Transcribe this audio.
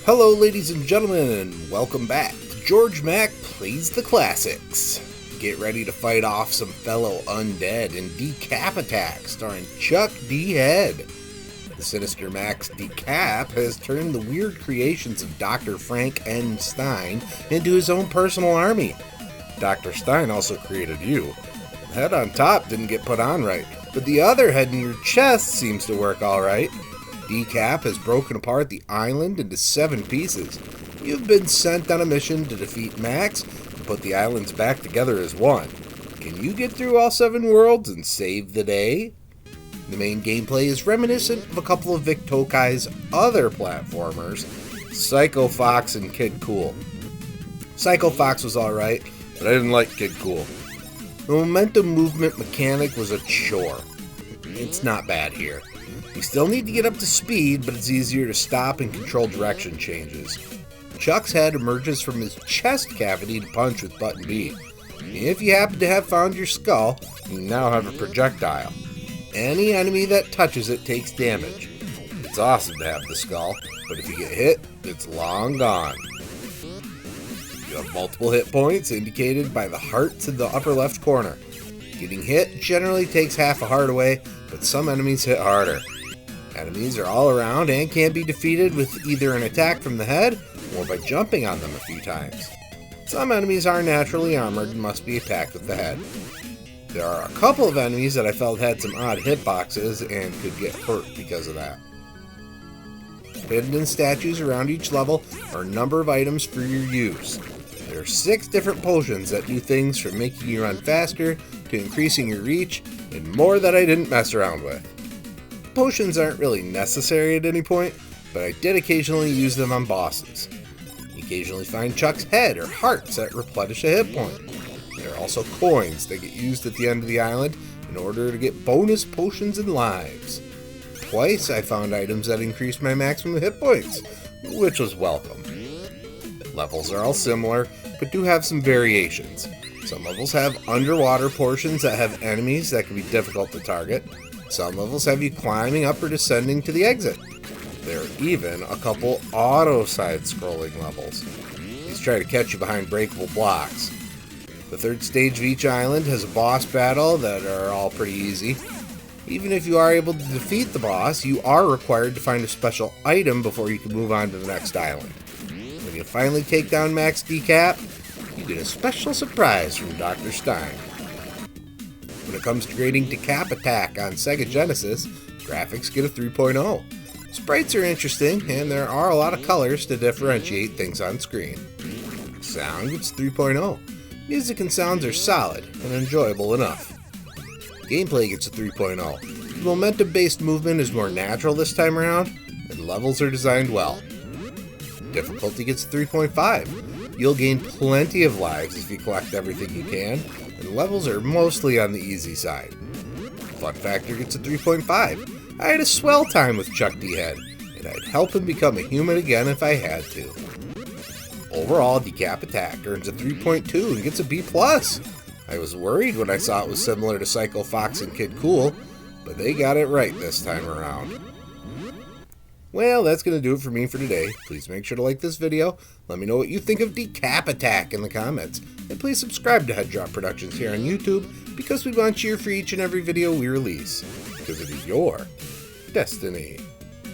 Hello ladies and gentlemen, and welcome back to Georg Mack Plays the Classics. Get ready to fight off some fellow undead in Decap Attack, starring Chuck D. Head. The sinister Max Decap has turned the weird creations of Dr. Frank N. Stein into his own personal army. Dr. Stein also created you. The head on top didn't get put on right, but the other head in your chest seems to work alright. Decap has broken apart the island into 7 pieces. You've been sent on a mission to defeat Max and put the islands back together as one. Can you get through all 7 worlds and save the day? The main gameplay is reminiscent of a couple of Vic Tokai's other platformers, Psycho Fox and Kid Cool. Psycho Fox was alright, but I didn't like Kid Cool. The momentum movement mechanic was a chore. It's not bad here. You still need to get up to speed, but it's easier to stop and control direction changes. Chuck's head emerges from his chest cavity to punch with button B. If you happen to have found your skull, you now have a projectile. Any enemy that touches it takes damage. It's awesome to have the skull, but if you get hit, it's long gone. You have multiple hit points indicated by the hearts in the upper left corner. Getting hit generally takes half a heart away, but some enemies hit harder. Enemies are all around and can be defeated with either an attack from the head or by jumping on them a few times. Some enemies are naturally armored and must be attacked with the head. There are a couple of enemies that I felt had some odd hitboxes and could get hurt because of that. Hidden in statues around each level are a number of items for your use. There are 6 different potions that do things from making you run faster to increasing your reach, and more that I didn't mess around with. Potions aren't really necessary at any point, but I did occasionally use them on bosses. You occasionally find Chuck's head or hearts that replenish a hit point. There are also coins that get used at the end of the island in order to get bonus potions and lives. Twice I found items that increased my maximum hit points, which was welcome. Levels are all similar, but do have some variations. Some levels have underwater portions that have enemies that can be difficult to target. Some levels have you climbing up or descending to the exit. There are even a couple auto side-scrolling levels. These try to catch you behind breakable blocks. The 3rd stage of each island has a boss battle that are all pretty easy. Even if you are able to defeat the boss, you are required to find a special item before you can move on to the next island. When you finally take down Max Decap, you get a special surprise from Dr. Stein. When it comes to grading Decap Attack on Sega Genesis, graphics get a 3.0. Sprites are interesting, and there are a lot of colors to differentiate things on screen. Sound gets 3.0. Music and sounds are solid and enjoyable enough. Gameplay gets a 3.0. The momentum-based movement is more natural this time around, and levels are designed well. Difficulty gets a 3.5. You'll gain plenty of lives if you collect everything you can, and levels are mostly on the easy side. Fun factor gets a 3.5. I had a swell time with Chuck D. Head, and I'd help him become a human again if I had to. Overall, Decap Attack earns a 3.2 and gets a B+. I was worried when I saw it was similar to Psycho Fox and Kid Cool, but they got it right this time around. Well, that's going to do it for me for today. Please make sure to like this video, let me know what you think of Decap Attack in the comments, and please subscribe to Head Drop Productions here on YouTube because we want you here for each and every video we release, because it is your destiny.